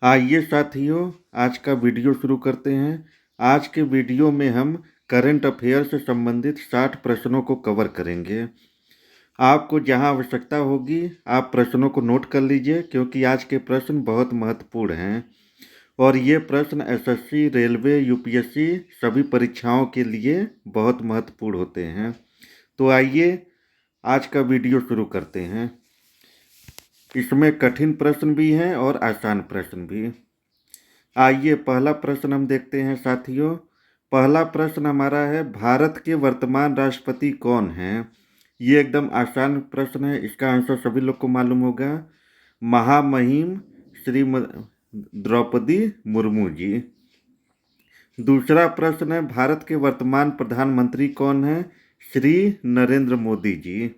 आइए साथियों, आज का वीडियो शुरू करते हैं। आज के वीडियो में हम करंट अफेयर से संबंधित 60 प्रश्नों को कवर करेंगे। आपको जहां आवश्यकता होगी आप प्रश्नों को नोट कर लीजिए, क्योंकि आज के प्रश्न बहुत महत्वपूर्ण हैं और ये प्रश्न एसएससी, रेलवे, यूपीएससी सभी परीक्षाओं के लिए बहुत महत्वपूर्ण होते हैं। तो आइए आज का वीडियो शुरू करते हैं। इसमें कठिन प्रश्न भी हैं और आसान प्रश्न भी। आइए पहला प्रश्न हम देखते हैं साथियों। पहला प्रश्न हमारा है, भारत के वर्तमान राष्ट्रपति कौन हैं? ये एकदम आसान प्रश्न है, इसका आंसर सभी लोग को मालूम होगा। महामहिम द्रौपदी मुर्मू जी। दूसरा प्रश्न है, भारत के वर्तमान प्रधानमंत्री कौन हैं? श्री नरेंद्र मोदी जी।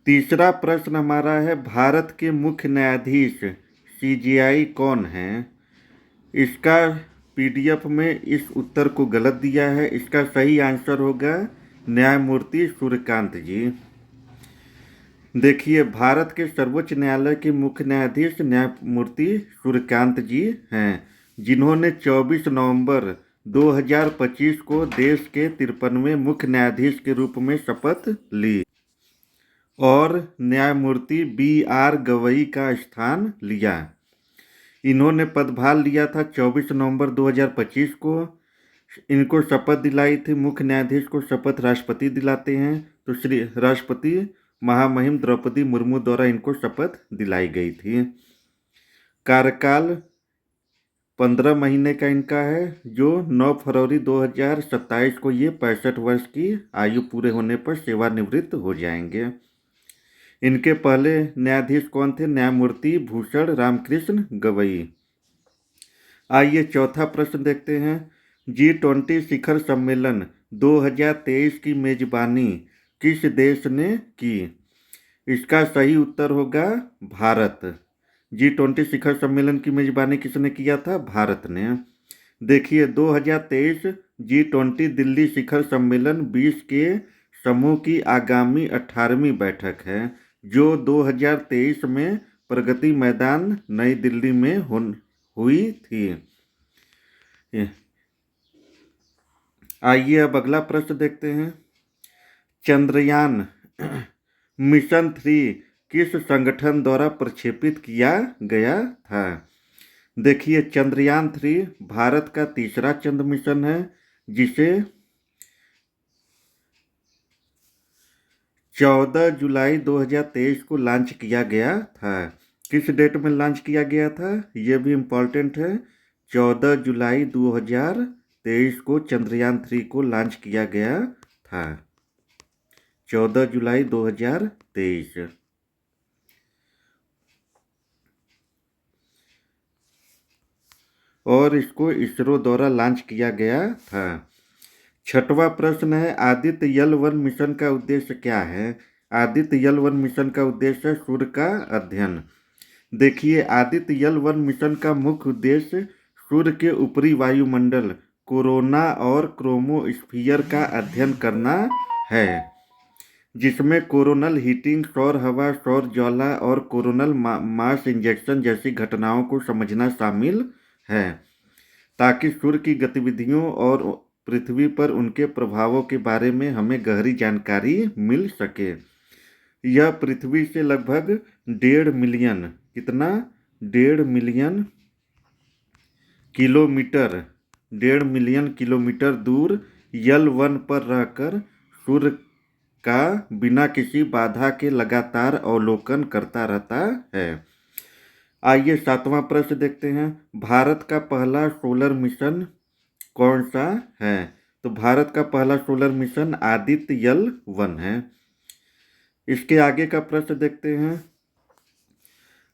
तीसरा प्रश्न हमारा है, भारत के मुख्य न्यायाधीश सीजेआई कौन हैं? इसका पीडीएफ में इस उत्तर को गलत दिया है। इसका सही आंसर होगा न्यायमूर्ति सूर्यकांत जी। देखिए, भारत के सर्वोच्च न्यायालय के मुख्य न्यायाधीश न्यायमूर्ति सूर्यकांत जी हैं, जिन्होंने 24 नवंबर 2025 को देश के 53वें मुख्य न्यायाधीश के रूप में शपथ ली और न्यायमूर्ति BR गवई का स्थान लिया। इन्होंने पदभार लिया था 24 नवंबर 2025 को। इनको शपथ दिलाई थी, मुख्य न्यायाधीश को शपथ राष्ट्रपति दिलाते हैं, तो श्री राष्ट्रपति महामहिम द्रौपदी मुर्मू द्वारा इनको शपथ दिलाई गई थी। कार्यकाल 15 महीने का इनका है, जो 9 फरवरी 2027 को ये 65 वर्ष की आयु पूरे होने पर सेवानिवृत्त हो जाएंगे। इनके पहले न्यायाधीश कौन थे? न्यायमूर्ति भूषण रामकृष्ण गवई। आइए चौथा प्रश्न देखते हैं। G20 शिखर सम्मेलन 2023 की मेजबानी किस देश ने की? इसका सही उत्तर होगा भारत। G20 शिखर सम्मेलन की मेजबानी किसने किया था? भारत ने। देखिए, 2023 G20 दिल्ली शिखर सम्मेलन 20 के समूह की आगामी 18वीं बैठक है, जो 2023 में प्रगति मैदान नई दिल्ली में हुई थी। आइए अब अगला प्रश्न देखते हैं। चंद्रयान मिशन 3 किस संगठन द्वारा प्रक्षेपित किया गया था? देखिए, चंद्रयान 3 भारत का तीसरा चंद्र मिशन है, जिसे 14 जुलाई 2023 को लॉन्च किया गया था। किस डेट में लॉन्च किया गया था? यह भी इम्पॉर्टेंट है। 14 जुलाई 2023 को चंद्रयान 3 को लॉन्च किया गया था। 14 जुलाई 2023। और इसको इसरो द्वारा लॉन्च किया गया था। छठवां प्रश्न है, आदित्य L1 मिशन का उद्देश्य क्या है? आदित्य L1 मिशन का उद्देश्य है सूर्य का अध्ययन। देखिए, आदित्य L1 मिशन का मुख्य उद्देश्य सूर्य के ऊपरी वायुमंडल, कोरोना और क्रोमोस्फीयर का अध्ययन करना है, जिसमें कोरोनल हीटिंग, सौर हवा, सौर ज्वाला और कोरोनल मास इंजेक्शन जैसी घटनाओं को समझना शामिल है, ताकि सूर्य की गतिविधियों और पृथ्वी पर उनके प्रभावों के बारे में हमें गहरी जानकारी मिल सके। यह पृथ्वी से लगभग 1.5 मिलियन, कितना? 1.5 मिलियन किलोमीटर, 1.5 मिलियन किलोमीटर दूर L1 पर रहकर सूर्य का बिना किसी बाधा के लगातार अवलोकन करता रहता है। आइए सातवां प्रश्न देखते हैं। भारत का पहला सोलर मिशन कौन सा है? तो भारत का पहला सोलर मिशन आदित्य L1 है। इसके आगे का प्रश्न देखते हैं।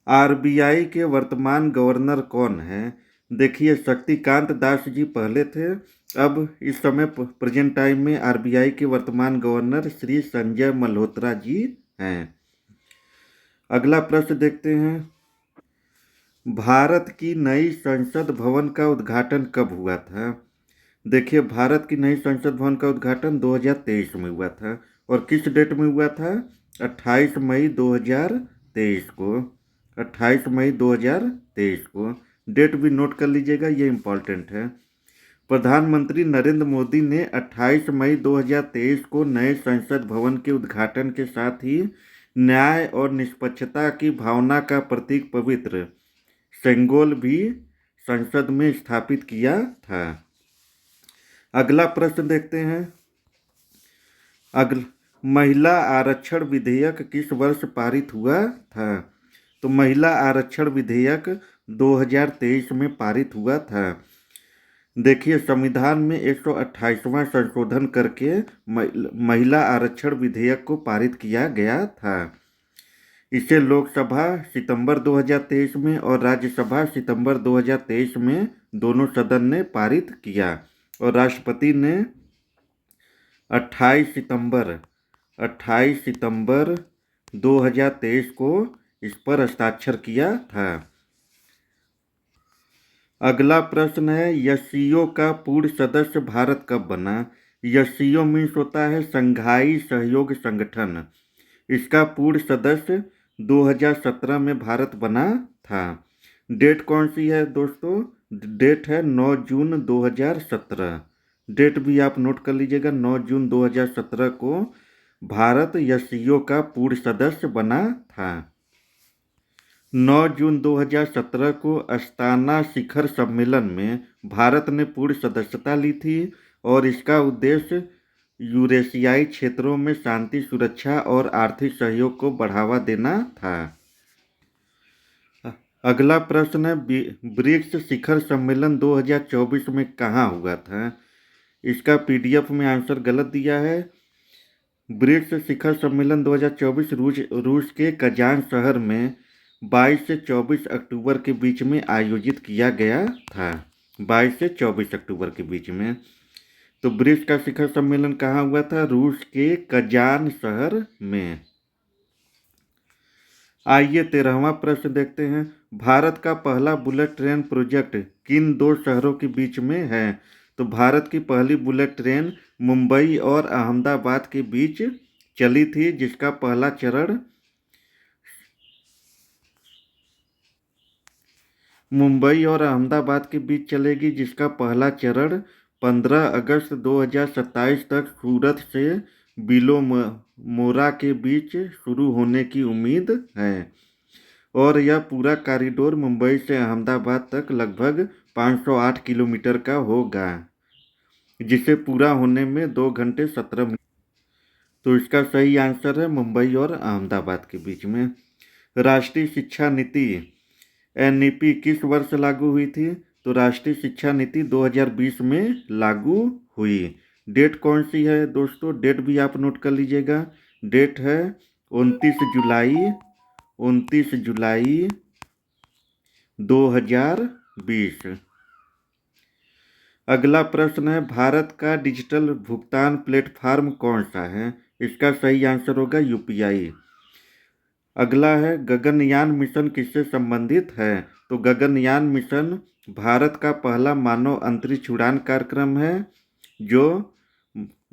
RBI के वर्तमान गवर्नर कौन है? देखिए, शक्तिकांत दास जी पहले थे। अब इस समय प्रेजेंट टाइम में RBI के वर्तमान गवर्नर श्री संजय मल्होत्रा जी हैं। अगला प्रश्न देखते हैं। भारत की नई संसद भवन का उद्घाटन कब हुआ था? देखिए, भारत की नई संसद भवन का उद्घाटन 2023 में हुआ था। और किस डेट में हुआ था? 28 मई 2023 को। 28 मई 2023 को। डेट भी नोट कर लीजिएगा, ये इम्पॉर्टेंट है। प्रधानमंत्री नरेंद्र मोदी ने 28 मई 2023 को नए संसद भवन के उद्घाटन के साथ ही न्याय और निष्पक्षता की भावना का प्रतीक पवित्र सेंगोल भी संसद में स्थापित किया था। अगला प्रश्न देखते हैं। महिला आरक्षण विधेयक किस वर्ष पारित हुआ था? तो महिला आरक्षण विधेयक 2023 में पारित हुआ था। देखिए, संविधान में 128वां संशोधन करके महिला आरक्षण विधेयक को पारित किया गया था। इसे लोकसभा सितंबर 2023 में और राज्यसभा सितंबर 2023 में दोनों सदन ने पारित किया और राष्ट्रपति ने 28 सितंबर 2023 को इस पर हस्ताक्षर किया था। अगला प्रश्न है, एससीओ का पूर्ण सदस्य भारत कब बना? एससीओ मीन्स होता है संघाई सहयोग संगठन। इसका पूर्ण सदस्य 2017 में भारत बना था। डेट कौन सी है दोस्तों? डेट है 9 जून 2017। डेट भी आप नोट कर लीजिएगा, 9 जून 2017 को भारत एससीओ का पूर्ण सदस्य बना था। 9 जून 2017 को अस्ताना शिखर सम्मेलन में भारत ने पूर्ण सदस्यता ली थी और इसका उद्देश्य यूरेशियाई क्षेत्रों में शांति, सुरक्षा और आर्थिक सहयोग को बढ़ावा देना था। अगला प्रश्न है, ब्रिक्स शिखर सम्मेलन 2024 में कहाँ हुआ था? इसका पीडीएफ में आंसर गलत दिया है। ब्रिक्स शिखर सम्मेलन 2024 रूस के कजान शहर में 22 से 24 अक्टूबर के बीच में आयोजित किया गया था। 22 से 24 अक्टूबर के बीच में। तो ब्रिक्स का शिखर सम्मेलन कहाँ हुआ था? रूस के कजान शहर में। आइए 13वां प्रश्न देखते हैं। भारत का पहला बुलेट ट्रेन प्रोजेक्ट किन दो शहरों के बीच में है? तो भारत की पहली बुलेट ट्रेन मुंबई और अहमदाबाद के बीच चली थी, जिसका पहला चरण मुंबई और अहमदाबाद के बीच चलेगी, जिसका पहला चरण 15 अगस्त 2027 तक सूरत से बिलोमोरा के बीच शुरू होने की उम्मीद है और यह पूरा कॉरिडोर मुंबई से अहमदाबाद तक लगभग 508 किलोमीटर का होगा, जिसे पूरा होने में 2 घंटे 17 मिनट। तो इसका सही आंसर है मुंबई और अहमदाबाद के बीच में। राष्ट्रीय शिक्षा नीति एनईपी किस वर्ष लागू हुई थी? तो राष्ट्रीय शिक्षा नीति 2020 में लागू हुई। डेट कौन सी है दोस्तों? डेट भी आप नोट कर लीजिएगा। डेट है 29 जुलाई 2020। अगला प्रश्न है, भारत का डिजिटल भुगतान प्लेटफॉर्म कौन सा है? इसका सही आंसर होगा यूपीआई। अगला है, गगनयान मिशन किससे संबंधित है? तो गगनयान मिशन भारत का पहला मानव अंतरिक्ष उड़ान कार्यक्रम है, जो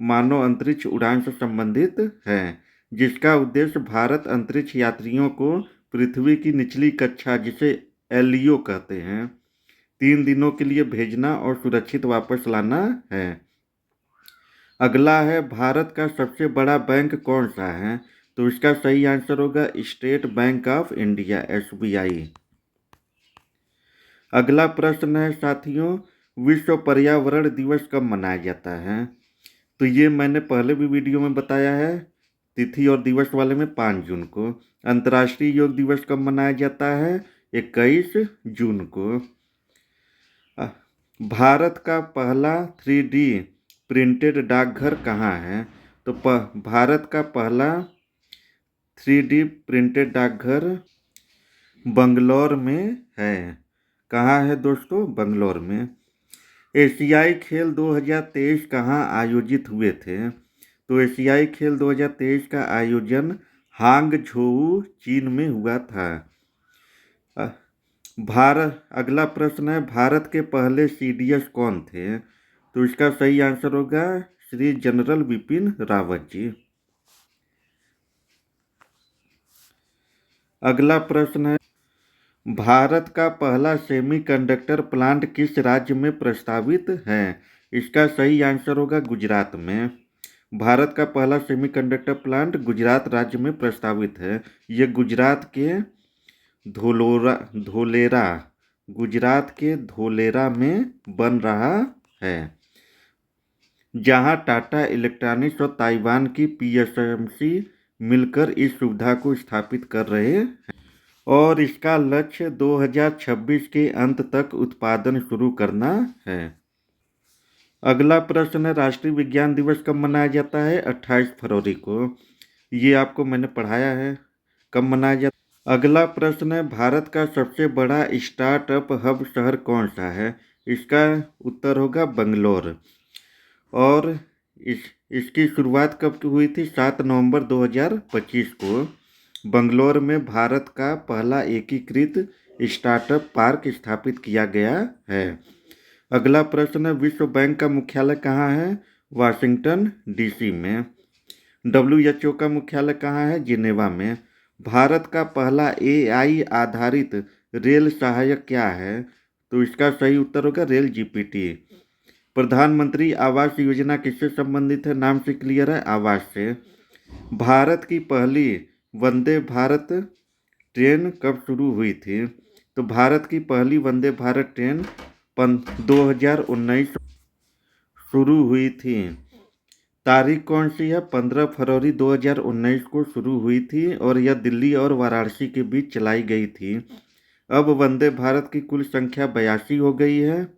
मानव अंतरिक्ष उड़ान से संबंधित है, जिसका उद्देश्य भारत अंतरिक्ष यात्रियों को पृथ्वी की निचली कक्षा, जिसे एलईओ कहते हैं, 3 दिनों के लिए भेजना और सुरक्षित वापस लाना है। अगला है, भारत का सबसे बड़ा बैंक कौन सा है? तो इसका सही आंसर होगा state bank of India, SBI. अगला प्रश्न है साथियों, विश्व पर्यावरण दिवस कब मनाया जाता है? तो ये मैंने पहले भी वीडियो में बताया है, तिथि और दिवस वाले में 5 जून को। अंतर्राष्ट्रीय योग दिवस कब मनाया जाता है? 21 जून को। भारत का पहला 3D प्रिंटेड डाकघर कहाँ है? तो भारत का पहला 3D प्रिंटेड डाकघर बंगलौर में है। कहाँ है दोस्तों? बंगलौर में। एशियाई खेल 2023 कहाँ आयोजित हुए थे? तो एशियाई खेल 2023 का आयोजन हांगझोऊ, चीन में हुआ था। अगला प्रश्न है, भारत के पहले सीडीएस कौन थे? तो इसका सही आंसर होगा श्री जनरल बिपिन रावत जी। अगला प्रश्न है, भारत का पहला सेमीकंडक्टर प्लांट किस राज्य में प्रस्तावित है? इसका सही आंसर होगा गुजरात में। भारत का पहला सेमीकंडक्टर प्लांट गुजरात राज्य में प्रस्तावित है। ये गुजरात के धोलेरा गुजरात के धोलेरा में बन रहा है, जहां टाटा इलेक्ट्रॉनिक्स और ताइवान की पीएसएमसी मिलकर इस सुविधा को स्थापित कर रहे हैं और इसका लक्ष्य 2026 के अंत तक उत्पादन शुरू करना है। अगला प्रश्न है, राष्ट्रीय विज्ञान दिवस कब मनाया जाता है? 28 फरवरी को। ये आपको मैंने पढ़ाया है कब मनाया जाता है। अगला प्रश्न है, भारत का सबसे बड़ा स्टार्टअप हब शहर कौन सा है? इसका उत्तर होगा बंगलोर। और इसकी शुरुआत कब हुई थी? 7 नवंबर 2025 को बंगलोर में भारत का पहला एकीकृत स्टार्टअप पार्क स्थापित किया गया है। अगला प्रश्न है, विश्व बैंक का मुख्यालय कहाँ है? वाशिंगटन डीसी में। WHO का मुख्यालय कहाँ है? जिनेवा में। भारत का पहला AI आधारित रेल सहायक क्या है? तो इसका सही उत्तर होगा रेल GPT। प्रधानमंत्री आवास योजना किससे संबंधित है? नाम से क्लियर है, आवास से। भारत की पहली वंदे भारत ट्रेन कब शुरू हुई थी? तो भारत की पहली वंदे भारत ट्रेन 2019 शुरू हुई थी। तारीख कौन सी है? 15 फरवरी 2019 को शुरू हुई थी और यह दिल्ली और वाराणसी के बीच चलाई गई थी। अब वंदे भारत की कुल संख्या 82 हो गई है।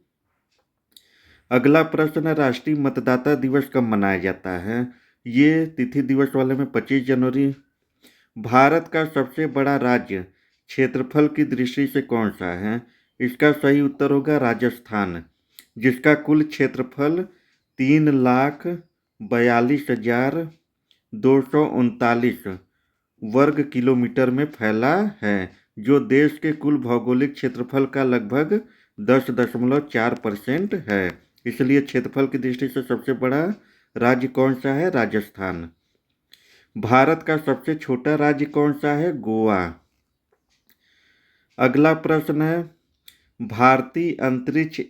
अगला प्रश्न है, राष्ट्रीय मतदाता दिवस कब मनाया जाता है? ये तिथि दिवस वाले में 25 जनवरी। भारत का सबसे बड़ा राज्य क्षेत्रफल की दृष्टि से कौन सा है? इसका सही उत्तर होगा राजस्थान, जिसका कुल क्षेत्रफल 3,42,239 वर्ग किलोमीटर में फैला है, जो देश के कुल भौगोलिक क्षेत्रफल का लगभग 10.4% है। इसलिए क्षेत्रफल की दृष्टि से सबसे बड़ा राज्य कौन सा है? राजस्थान। भारत का सबसे छोटा राज्य कौन सा है? गोवा। अगला प्रश्न है, भारतीय अंतरिक्ष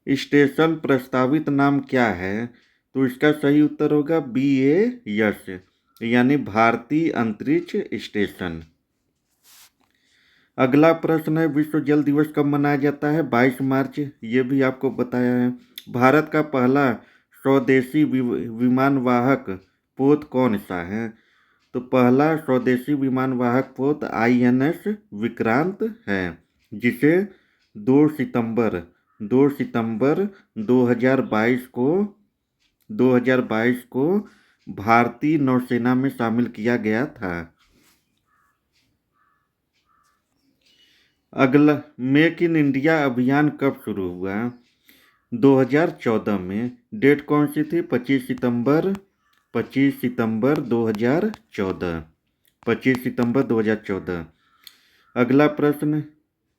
स्टेशन प्रस्तावित नाम क्या है? तो इसका सही उत्तर होगा BAS, यानी भारतीय अंतरिक्ष स्टेशन। अगला प्रश्न है, विश्व जल दिवस कब मनाया जाता है? 22 मार्च। ये भी आपको बताया है। भारत का पहला स्वदेशी विमानवाहक पोत कौन सा है? तो पहला स्वदेशी विमानवाहक पोत INS विक्रांत है, जिसे 2 सितंबर 2022 को भारतीय नौसेना में शामिल किया गया था। अगला, मेक इन इंडिया अभियान कब शुरू हुआ? 2014 में। डेट कौन सी थी? 25 सितंबर 2014। 25 सितंबर 2014। अगला प्रश्न,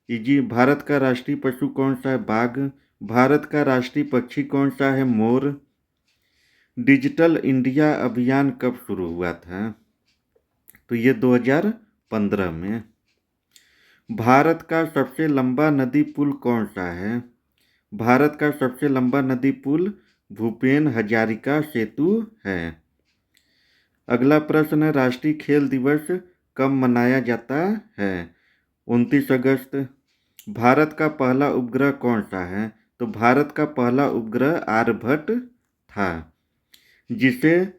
जी भारत का राष्ट्रीय पशु कौन सा है? बाघ। भारत का राष्ट्रीय पक्षी कौन सा है? मोर। डिजिटल इंडिया अभियान कब शुरू हुआ था? तो ये 2015 में। भारत का सबसे लंबा नदी पुल कौन सा है? भारत का सबसे लंबा नदी पुल भूपेन हजारिका सेतु है। अगला प्रश्न है, राष्ट्रीय खेल दिवस कब मनाया जाता है? 29 अगस्त। भारत का पहला उपग्रह कौन सा है? तो भारत का पहला उपग्रह आर्यभट्ट था, जिसे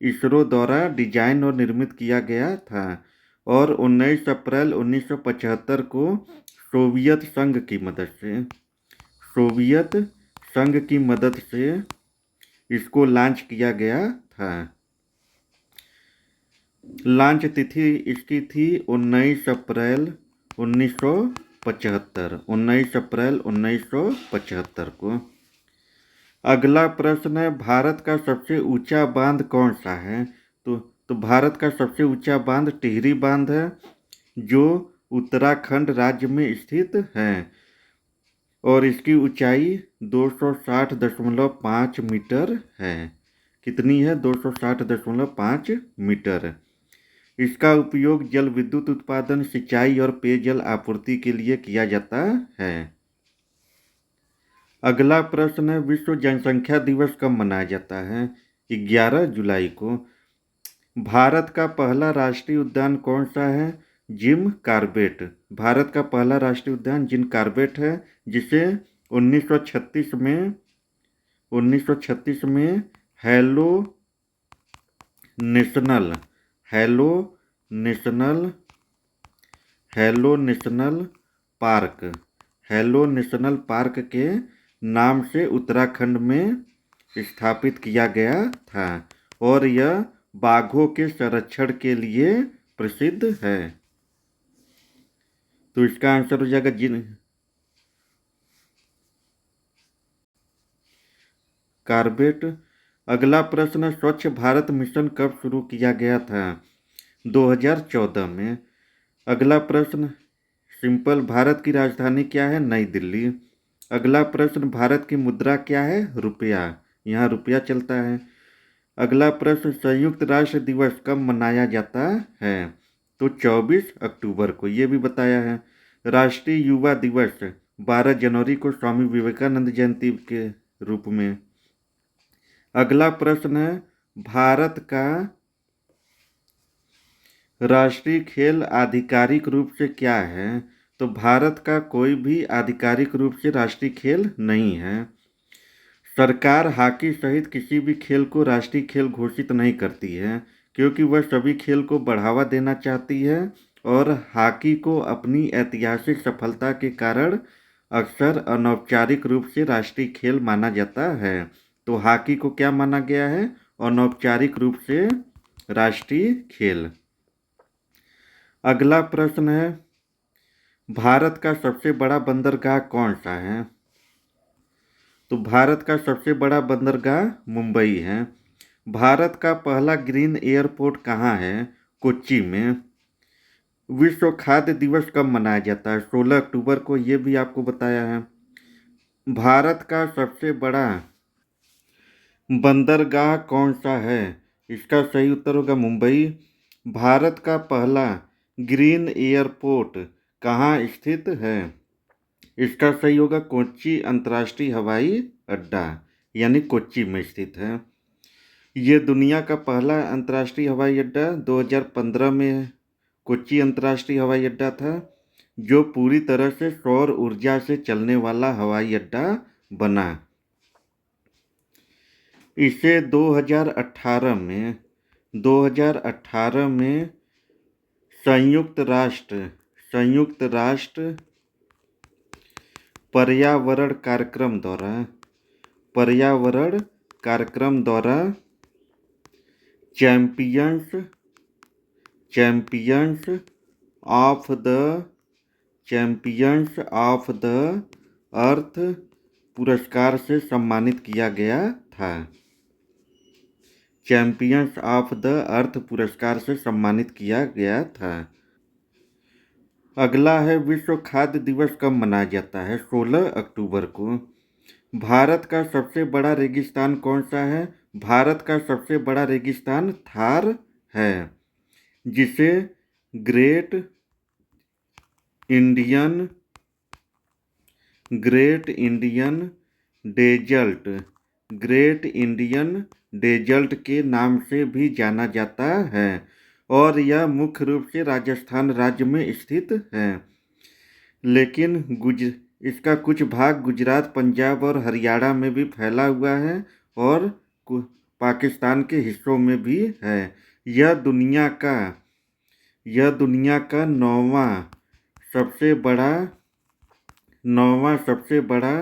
इसरो द्वारा डिजाइन और निर्मित किया गया था और 19 अप्रैल 1975 को सोवियत संघ की मदद से इसको लॉन्च किया गया था। लॉन्च तिथि इसकी थी 19 अप्रैल 1975 को। अगला प्रश्न है, भारत का सबसे ऊंचा बांध कौन सा है? तो भारत का सबसे ऊंचा बांध टिहरी बांध है, जो उत्तराखंड राज्य में स्थित है और इसकी ऊंचाई 260.5 मीटर है। कितनी है? 260.5 मीटर। इसका उपयोग जल विद्युत उत्पादन, सिंचाई और पेयजल आपूर्ति के लिए किया जाता है। अगला प्रश्न है, विश्व जनसंख्या दिवस कब मनाया जाता है? 11 जुलाई को। भारत का पहला राष्ट्रीय उद्यान कौन सा है? Jim Corbett. भारत का पहला राष्ट्रीय उद्यान जिम कॉर्बेट है, जिसे 1936 में हेलो नेशनल नेशनल पार्क के नाम से उत्तराखंड में स्थापित किया गया था और यह बाघों के संरक्षण के लिए प्रसिद्ध है। तो इसका आंसर हो जाएगा जिम कॉर्बेट। अगला प्रश्न, स्वच्छ भारत मिशन कब शुरू किया गया था? 2014 में। अगला प्रश्न, सिंपल, भारत की राजधानी क्या है? नई दिल्ली। अगला प्रश्न, भारत की मुद्रा क्या है? रुपया। यहाँ रुपया चलता है। अगला प्रश्न, संयुक्त राष्ट्र दिवस कब मनाया जाता है? तो 24 अक्टूबर को, ये भी बताया है। राष्ट्रीय युवा दिवस 12 जनवरी को स्वामी विवेकानंद जयंती के रूप में। अगला प्रश्न है, भारत का राष्ट्रीय खेल आधिकारिक रूप से क्या है? तो भारत का कोई भी आधिकारिक रूप से राष्ट्रीय खेल नहीं है। सरकार हॉकी सहित किसी भी खेल को राष्ट्रीय खेल घोषित नहीं करती है, क्योंकि वह सभी खेल को बढ़ावा देना चाहती है और हॉकी को अपनी ऐतिहासिक सफलता के कारण अक्सर अनौपचारिक रूप से राष्ट्रीय खेल माना जाता है। तो हॉकी को क्या माना गया है? अनौपचारिक रूप से राष्ट्रीय खेल। अगला प्रश्न है, भारत का सबसे बड़ा बंदरगाह कौन सा है? तो भारत का सबसे बड़ा बंदरगाह मुंबई है। भारत का पहला ग्रीन एयरपोर्ट कहाँ है? कोच्चि में। विश्व खाद्य दिवस कब मनाया जाता है? 16 अक्टूबर को, ये भी आपको बताया है। भारत का सबसे बड़ा बंदरगाह कौन सा है? इसका सही उत्तर होगा मुंबई। भारत का पहला ग्रीन एयरपोर्ट कहाँ स्थित है? इसका सही होगा कोच्चि अंतर्राष्ट्रीय हवाई अड्डा, यानी कोच्चि में स्थित है। ये दुनिया का पहला अंतर्राष्ट्रीय हवाई अड्डा 2015 में कोच्चि अंतर्राष्ट्रीय हवाई अड्डा था, जो पूरी तरह से सौर ऊर्जा से चलने वाला हवाई अड्डा बना। इसे 2018 में संयुक्त राष्ट्र पर्यावरण कार्यक्रम द्वारा चैंपियंस ऑफ द अर्थ पुरस्कार से सम्मानित किया गया था। चैंपियंस ऑफ द अर्थ पुरस्कार से सम्मानित किया गया था। अगला है, विश्व खाद्य दिवस कब मनाया जाता है? 16 अक्टूबर को। भारत का सबसे बड़ा रेगिस्तान कौन सा है? भारत का सबसे बड़ा रेगिस्तान थार है, जिसे ग्रेट इंडियन डेजर्ट के नाम से भी जाना जाता है और यह मुख्य रूप से राजस्थान राज्य में स्थित है, लेकिन इसका कुछ भाग गुजरात, पंजाब और हरियाणा में भी फैला हुआ है और पाकिस्तान के हिस्सों में भी है। यह दुनिया का नौवां सबसे बड़ा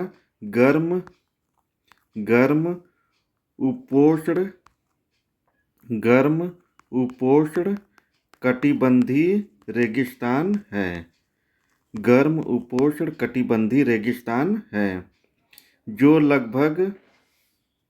गर्म उपोष्ण कटिबंधीय रेगिस्तान है। गर्म उपोष्ण कटिबंधीय रेगिस्तान है, जो लगभग